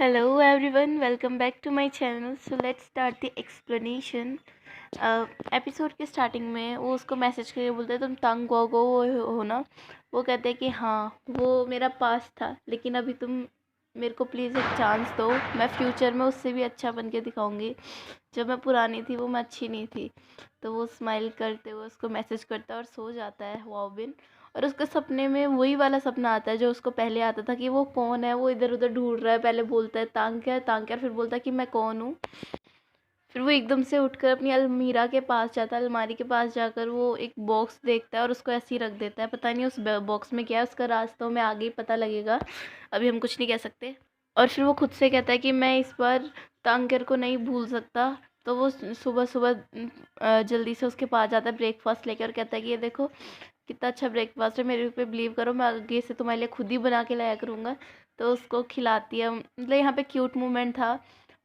Hello everyone, welcome back to my channel. So let's start the explanation. Episode के starting में वो उसको message करके बोलते हैं तुम तंग हो ना। वो कहते हैं कि हाँ वो मेरा पास था, लेकिन अभी तुम मेरे को प्लीज़ एक चांस दो, मैं फ्यूचर में उससे भी अच्छा बन के दिखाऊंगी। जब मैं पुरानी थी वो मैं अच्छी नहीं थी। तो वो स्माइल करते हुए उसको मैसेज करता है और सो जाता है रॉबिन। और उसके सपने में वही वाला सपना आता है जो उसको पहले आता था कि वो कौन है, वो इधर उधर ढूंढ रहा है। पहले बोलता है तांग क्या, फिर बोलता है कि मैं कौन हूँ। फिर वो एकदम से उठकर अपनी अलमीरा के पास जाता है, अलमारी के पास जाकर वो एक बॉक्स देखता है और उसको ऐसे ही रख देता है। पता नहीं उस बॉक्स में क्या है, उसका रास्तों में आगे ही पता लगेगा, अभी हम कुछ नहीं कह सकते। और फिर वो खुद से कहता है कि मैं इस बार तांकर को नहीं भूल सकता। तो वो सुबह सुबह जल्दी से उसके पास जाता है ब्रेकफास्ट लेकर और कहता है कि ये देखो कितना अच्छा ब्रेकफास्ट है, मेरे पे बिलीव करो, मैं आगे से तुम्हारे लिए खुद ही बना के लाया करूँगा। तो उसको खिलाती है, मतलब यहाँ पे क्यूट मोमेंट था।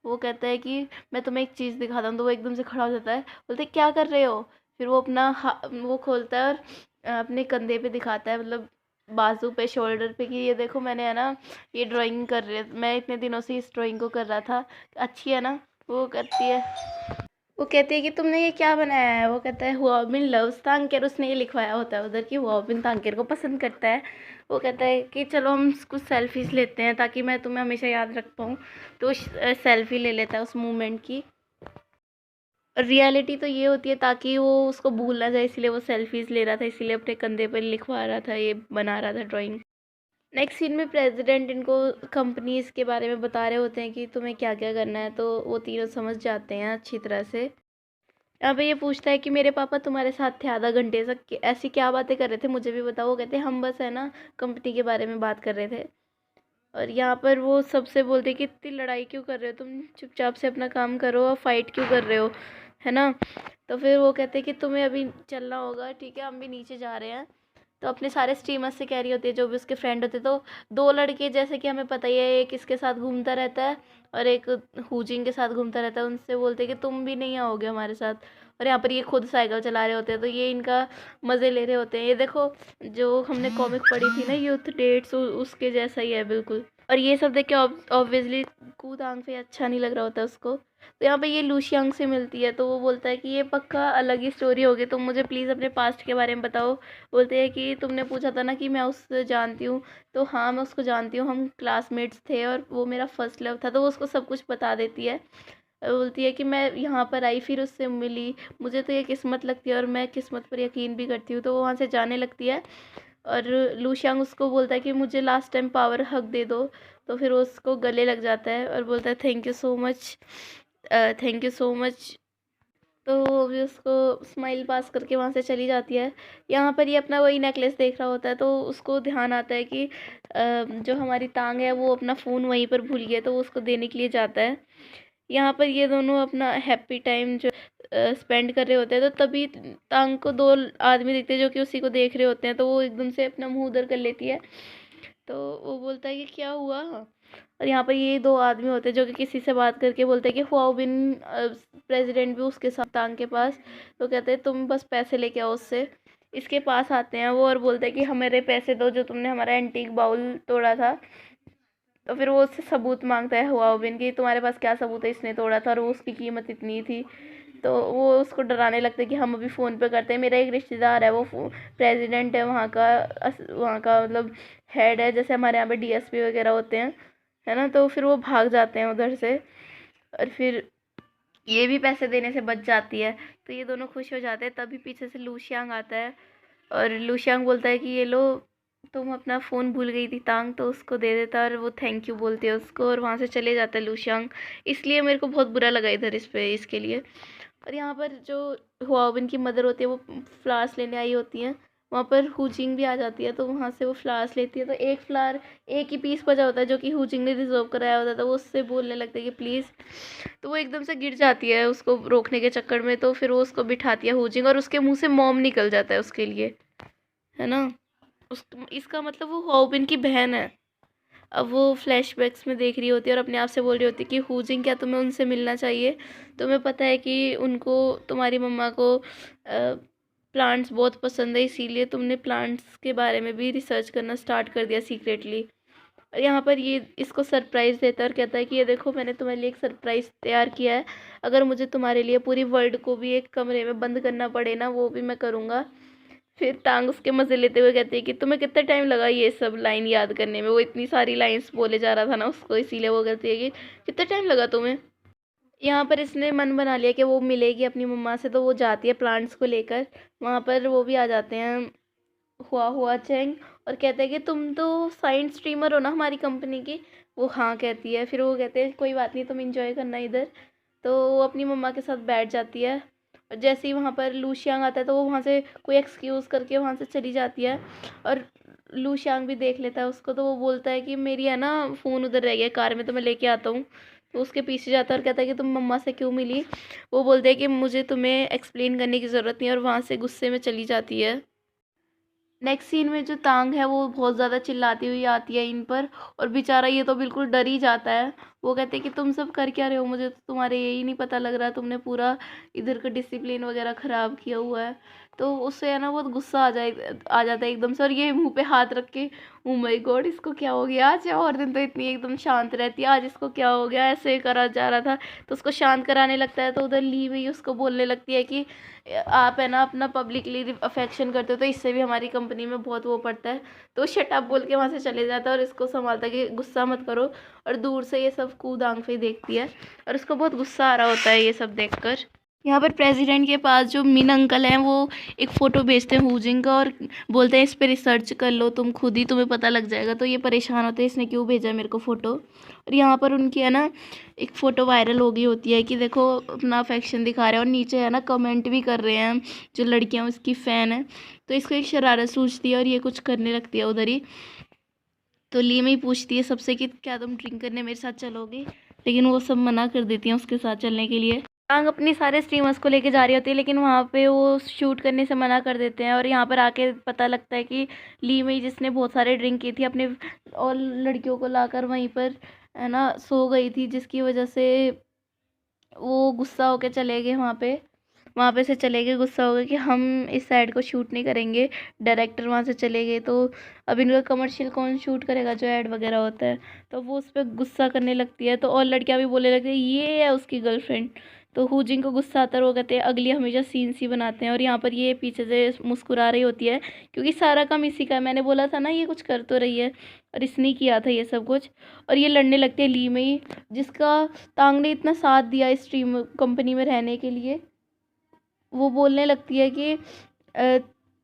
वो कहता है कि मैं तुम्हें एक चीज़ दिखाता हूँ। तो वो एकदम से खड़ा हो जाता है, बोलते क्या कर रहे हो। फिर वो अपना वो खोलता है और अपने कंधे पे दिखाता है, मतलब बाजू पे, शोल्डर पे, कि ये देखो मैंने है ना ये ड्राइंग कर रहे, मैं इतने दिनों से इस ड्राइंग को कर रहा था, अच्छी है ना। वो करती है, वो कहती है कि तुमने ये क्या बनाया है। वो कहता है हुआबिन लव्स तांकेर, उसने ये लिखवाया होता है उधर कि हुआबिन तांकेर को पसंद करता है। वो कहता है कि चलो हम कुछ सेल्फीज लेते हैं ताकि मैं तुम्हें हमेशा याद रख पाऊँ। तो सेल्फी ले लेता है उस मोमेंट की। रियलिटी तो ये होती है ताकि वो उसको भूल ना जाए, इसलिए वो सेल्फीज ले रहा था, इसीलिए अपने कंधे पर लिखवा रहा था, ये बना रहा था ड्राइंग। नेक्स्ट सीन में प्रेसिडेंट इनको कंपनीज के बारे में बता रहे होते हैं कि तुम्हें क्या क्या करना है। तो वो तीनों समझ जाते हैं अच्छी तरह से। यहाँ पे ये पूछता है कि मेरे पापा तुम्हारे साथ थे आधा घंटे तक, ऐसी क्या बातें कर रहे थे, मुझे भी बताओ। वो कहते हैं हम बस है ना कंपनी के बारे में बात कर रहे थे। और यहाँ पर वो सबसे बोलते हैं कि इतनी लड़ाई क्यों कर रहे हो तुम, चुपचाप से अपना काम करो और फाइट क्यों कर रहे हो, है ना। तो फिर वो कहते हैं कि तुम्हें अभी चलना होगा, ठीक है हम भी नीचे जा रहे हैं। तो अपने सारे स्ट्रीमर्स से कह रही होती है, जो भी उसके फ्रेंड होते, तो दो लड़के जैसे कि हमें पता ही है, एक इसके साथ घूमता रहता है और एक हुजिंग के साथ घूमता रहता है। उनसे बोलते हैं कि तुम भी नहीं आओगे हमारे साथ। और यहाँ पर ये खुद साइकिल चला रहे होते हैं, तो ये इनका मज़े ले रहे होते हैं। ये देखो जो हमने कॉमिक पढ़ी थी ना यूथ डेट्स, उसके जैसा ही है बिल्कुल। और ये सब देख के ऑब्वियसली कूदांग से अच्छा नहीं लग रहा होता उसको। तो यहाँ पे ये लूशियांग से मिलती है, तो वो बोलता है कि ये पक्का अलग ही स्टोरी होगी, तुम मुझे प्लीज़ अपने पास्ट के बारे में बताओ। बोलते हैं कि तुमने पूछा था ना कि मैं उससे जानती हूँ। तो हाँ मैं उसको जानती हूँ, हम क्लासमेट्स थे और वो मेरा फर्स्ट लव था। तो वो उसको सब कुछ बता देती है। बोलती है कि मैं यहाँ पर आई, फिर उससे मिली, मुझे तो ये किस्मत लगती है और मैं किस्मत पर यकीन भी करती हूँ। तो वो वहाँ से जाने लगती है। और लूशियांग उसको बोलता है कि मुझे लास्ट टाइम पावर हक दे दो। तो फिर वो उसको गले लग जाता है और बोलता है thank you so much, thank you so much. तो वो भी उसको स्माइल पास करके वहाँ से चली जाती है। यहाँ पर ये अपना वही नेकलेस देख रहा होता है, तो उसको ध्यान आता है कि जो हमारी टांग है वो अपना फ़ोन वहीं पर भूल गया, तो वो उसको देने के लिए जाता है। यहाँ पर ये दोनों अपना हैप्पी टाइम जो स्पेंड कर रहे होते हैं, तो तभी टांग को दो आदमी दिखते हैं जो कि उसी को देख रहे होते हैं। तो वो एकदम से अपना मुंह उधर कर लेती है। तो वो बोलता है कि क्या हुआ। और यहाँ पर ये दो आदमी होते हैं जो कि किसी से बात करके बोलते हैं कि हुआबिन प्रेसिडेंट भी उसके साथ टांग के पास। तो कहते हैं तुम बस पैसे लेके आओ उससे। इसके पास आते हैं वो और बोलते हैं कि हमारे पैसे दो जो तुमने हमारा एंटीक बाउल तोड़ा था। तो फिर वो उससे सबूत मांगता है हुआबिन की, तुम्हारे पास क्या सबूत है इसने तोड़ा था और वो उसकी कीमत इतनी थी। तो वो उसको डराने लगता है कि हम अभी फ़ोन पे करते हैं, मेरा एक रिश्तेदार है वो प्रेसिडेंट है वहाँ का, वहाँ का मतलब हेड है, जैसे हमारे यहाँ पे डीएसपी वगैरह होते हैं, है ना। तो फिर वो भाग जाते हैं उधर से। और फिर ये भी पैसे देने से बच जाती है। तो ये दोनों खुश हो जाते हैं। तभी पीछे से लूशियांग आता है और लूशियांग बोलता है कि ये लो, तुम अपना फ़ोन भूल गई थी तांग। तो उसको दे देता है और वो थैंक यू बोलती है उसको और वहाँ से चले जाता है लूशियांग। इसलिए मेरे को बहुत बुरा लगा इधर इस पे इसके लिए। और यहाँ पर जो हुआबिन की मदर होती है वो फ्लावर्स लेने आई होती हैं। वहाँ पर हुजिंग भी आ जाती है, तो वहाँ से वो फ्लावर्स लेती है। तो एक फ्लावर एक ही पीस बचा होता है जो कि हुजिंग ने रिजर्व कराया होता था। वो उससे बोलने लगता है कि प्लीज़। तो वो एकदम से गिर जाती है उसको रोकने के चक्कर में। तो फिर वो उसको बिठाती है हुजिंग और उसके मुंह से मॉम निकल जाता है उसके लिए, है ना। उस इसका मतलब वो हुआबिन की बहन है। अब वो फ्लैशबैक्स में देख रही होती है और अपने आप से बोल रही होती है कि हुजिंग क्या तुम्हें उनसे मिलना चाहिए। तुम्हें पता है कि उनको, तुम्हारी मम्मा को प्लांट्स बहुत पसंद है, इसीलिए तुमने प्लांट्स के बारे में भी रिसर्च करना स्टार्ट कर दिया सीक्रेटली। और यहाँ पर ये इसको सरप्राइज़ देता है और कहता है कि ये देखो मैंने तुम्हारे लिए एक सरप्राइज़ तैयार किया है, अगर मुझे तुम्हारे लिए पूरी वर्ल्ड को भी एक कमरे में बंद करना पड़े ना वो भी मैं करूँगा। फिर टांग उसके मज़े लेते हुए कहती है कि तुम्हें कितना टाइम लगा ये सब लाइन याद करने में, वो इतनी सारी लाइन्स बोले जा रहा था ना उसको, इसीलिए वो कहती है कि कितना टाइम लगा तुम्हें। यहाँ पर इसने मन बना लिया कि वो मिलेगी अपनी मम्मा से, तो वो जाती है प्लांट्स को लेकर। वहाँ पर वो भी आ जाते हैं, हुआ हुआ चेंग, और कहते हैं कि तुम तो साइंस स्ट्रीमर हो ना हमारी कंपनी की। वो हाँ कहती है। फिर वो कहते हैं कोई बात नहीं, तुम इंजॉय करना इधर। तो वो अपनी मम्मा के साथ बैठ जाती है, और जैसे ही वहाँ पर लूशियांग आता है तो वो वहाँ से कोई एक्सक्यूज़ करके वहाँ से चली जाती है। और लूशियांग भी देख लेता है उसको, तो वो बोलता है कि मेरी है ना फ़ोन उधर रह गया कार में, तो मैं लेके आता हूँ। तो उसके पीछे जाता है और कहता है कि तुम मम्मा से क्यों मिली। वो बोलते हैं कि मुझे तुम्हें एक्सप्लेन करने की ज़रूरत नहीं है, और वहाँ से गुस्से में चली जाती है। नेक्स्ट सीन में जो तांग है वो बहुत ज़्यादा चिल्लाती हुई आती है इन पर, और बेचारा ये तो बिल्कुल डर ही जाता है। वो कहते हैं कि तुम सब कर क्या रहे हो, मुझे तो तुम्हारे यही नहीं पता लग रहा, तुमने पूरा इधर का डिसिप्लिन वगैरह ख़राब किया हुआ है। तो उससे है ना बहुत गुस्सा आ जाता है एकदम से, और ये मुंह पे हाथ रख के ओ माय गॉड इसको क्या हो गया आज, और दिन तो इतनी एकदम शांत रहती है, आज इसको क्या हो गया, ऐसे करा जा रहा था। तो उसको शांत कराने लगता है, तो उधर ली हुई उसको बोलने लगती है कि आप है ना अपना पब्लिकली अफेक्शन करते हो तो इससे भी हमारी कंपनी में बहुत वो पड़ता है। तो शट अप बोल के वहाँ से चले जाता है, और इसको संभालता है कि गुस्सा मत करो। और दूर से ये सब कूद आंख पे देखती है, और उसको बहुत गुस्सा आ रहा होता है ये सब देखकर। यहाँ पर प्रेसिडेंट के पास जो मिन अंकल हैं वो एक फ़ोटो भेजते हैं हुजिंग का, और बोलते हैं इस पे रिसर्च कर लो तुम खुद ही, तुम्हें पता लग जाएगा। तो ये परेशान होते हैं इसने क्यों भेजा मेरे को फ़ोटो। और यहाँ पर उनकी है ना एक फ़ोटो वायरल हो गई होती है कि देखो अपना अफेक्शन दिखा रहे हैं, और नीचे है ना कमेंट भी कर रहे हैं जो लड़कियाँ उसकी फ़ैन है। तो इसको एक शरारत सूझती है और ये कुछ करने लगती है उधर ही। तो ली में ही पूछती है सबसे कि क्या तुम ड्रिंक करने मेरे साथ चलोगी, लेकिन वो सब मना कर देती हैं उसके साथ चलने के लिए। टांग अपनी सारे स्ट्रीमर्स को लेके जा रही होती है, लेकिन वहाँ पे वो शूट करने से मना कर देते हैं। और यहाँ पर आके पता लगता है कि ली मई जिसने बहुत सारे ड्रिंक की थी अपने और लड़कियों को लाकर वहीं पर है ना सो गई थी, जिसकी वजह से वो गुस्सा होके चले गए वहाँ पे से चले गए, गुस्सा हो गए कि हम इस साइड को शूट नहीं करेंगे। डायरेक्टर वहाँ से चले गए, तो अब इनका कमर्शियल कौन शूट करेगा जो ऐड वगैरह होता है। तो वो उस पर गुस्सा करने लगती है, तो और लड़कियाँ भी बोलने लगती है ये है उसकी गर्लफ्रेंड। तो हुजिंग को गुस्सा आता है और वो कहते हैं अगली हमेशा सीन्स ही बनाते हैं। और यहाँ पर ये पीछे से मुस्कुरा रही होती है क्योंकि सारा काम इसी का है। मैंने बोला था ना ये कुछ कर तो रही है, और इसने किया था ये सब कुछ। और ये लड़ने लगते हैं ली में ही, जिसका तांग ने इतना साथ दिया इस स्ट्रीम कंपनी में रहने के लिए। वो बोलने लगती है कि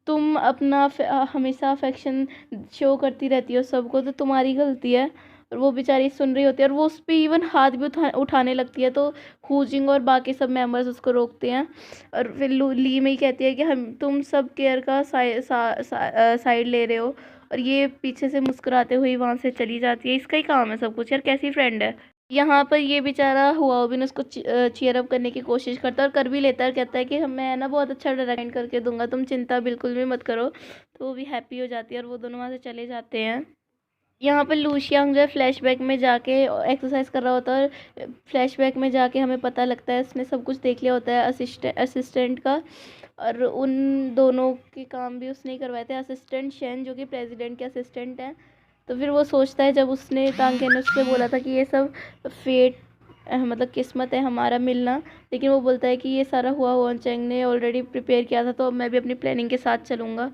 तुम अपना हमेशा अफेक्शन शो करती रहती हो सबको, तो तुम्हारी गलती है। और वो बेचारी सुन रही होती है, और वो उस पर इवन हाथ भी उठाने लगती है। तो हुजिंग और बाकी सब मेंबर्स उसको रोकते हैं, और फिर ली में ही कहती है कि हम तुम सब केयर का साइड ले रहे हो। और ये पीछे से मुस्कुराते हुए वहाँ से चली जाती है। इसका ही काम है सब कुछ, यार कैसी फ्रेंड है। यहाँ पर ये बेचारा हुआबिन उसको चीयर अप करने की कोशिश करता है और कर भी लेता है, कहता है कि मैं ना बहुत अच्छा डायरेक्ट करके दूंगा, तुम चिंता बिल्कुल भी मत करो। तो वो भी हैप्पी हो जाती है और वो दोनों वहाँ से चले जाते हैं। यहाँ पर लूशियांग जो है फ्लैशबैक में जाके एक्सरसाइज कर रहा होता है, और फ्लैशबैक में जाके हमें पता लगता है उसने सब कुछ देख लिया होता है असिस्टेंट का। और उन दोनों के काम भी उसने ही करवाए थे, असिस्टेंट शेन जो कि प्रेसिडेंट के असिस्टेंट हैं। तो फिर वो सोचता है, जब उसने तांगे ने उससे बोला था कि ये सब फेट मतलब किस्मत है हमारा मिलना, लेकिन वो बोलता है कि ये सारा हुआ चैंग ने ऑलरेडी प्रिपेयर किया था, तो अब मैं भी अपनी प्लानिंग के साथ चलूँगा।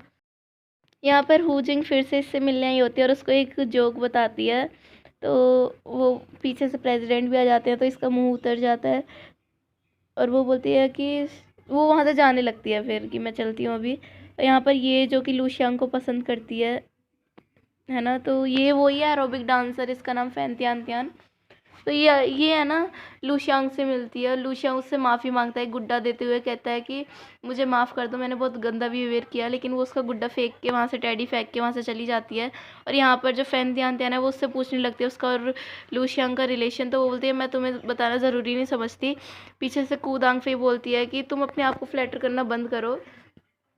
यहाँ पर हुजिंग फिर से इससे मिलने आई होती है और उसको एक जोक बताती है। तो वो पीछे से प्रेसिडेंट भी आ जाते हैं, तो इसका मुंह उतर जाता है, और वो बोलती है कि वो वहाँ से जाने लगती है फिर कि मैं चलती हूँ अभी। तो यहाँ पर ये जो कि लूशियांग को पसंद करती है ना, तो ये वही है एरोबिक डांसर, इसका नाम फैन त्यान त्यान। तो ये है ना लूशियांग से मिलती है, लूशियांग उससे माफ़ी मांगता है गुड्डा देते हुए, कहता है कि मुझे माफ़ कर दो, मैंने बहुत गंदा बिहेवियर किया। लेकिन वो उसका गुड्डा फेंक के वहाँ से, टेडी फेंक के वहाँ से चली जाती है। और यहाँ पर जो फैन ध्यान ध्यान है वो उससे पूछने लगती है उसका और लूशियांग का रिलेशन। तो वो बोलती है मैं तुम्हें बताना ज़रूरी नहीं समझती। पीछे से कूदांग फे बोलती है कि तुम अपने आप को फ्लैटर करना बंद करो।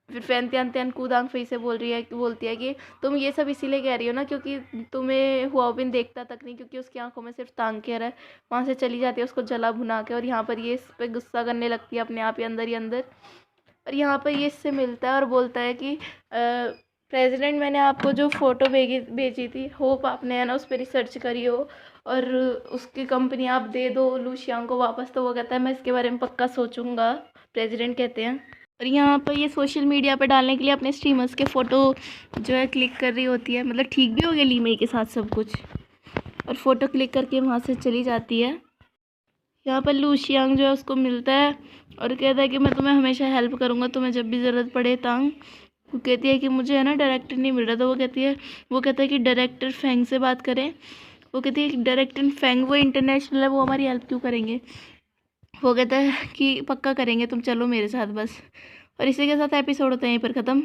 फिर फैन त्यान त्यान कूदांग फिर से बोलती है कि तुम ये सब इसीलिए कह रही हो ना क्योंकि तुम्हें हुआबिन देखता तक नहीं, क्योंकि उसकी आंखों में सिर्फ तांग कह रहा है। वहाँ से चली जाती है उसको जला भुना के, और यहाँ पर ये इस पर गुस्सा करने लगती है अपने आप ही अंदर। और यहाँ पर ये इससे मिलता है और बोलता है कि प्रेसिडेंट, मैंने आपको जो फ़ोटो भेजी थी, होप आपने है ना उस पर रिसर्च करी हो और उसकी कंपनी आप दे दो लूशियांग को वापस। तो वो कहता है मैं इसके बारे में पक्का सोचूंगा, प्रेसिडेंट कहते हैं। और यहाँ पर ये सोशल मीडिया पर डालने के लिए अपने स्ट्रीमर्स के फ़ोटो जो है क्लिक कर रही होती है। मतलब ठीक भी हो गया ली मई के साथ सब कुछ, और फ़ोटो क्लिक करके वहाँ से चली जाती है। यहाँ पर लूशियांग जो है उसको मिलता है और कहता है कि मैं तुम्हें हमेशा हेल्प करूँगा, तुम्हें जब भी ज़रूरत पड़े तांग। वो कहती है कि मुझे है ना डायरेक्टर नहीं मिल रहा। तो वो कहता है कि डायरेक्टर फेंग से बात करें। वो कहती है कि डायरेक्टर फेंग वो इंटरनेशनल है, वो हमारी हेल्प क्यों करेंगे। वो कहता है कि पक्का करेंगे, तुम चलो मेरे साथ बस। और इसी के साथ एपिसोड होता है यहीं पर ख़त्म।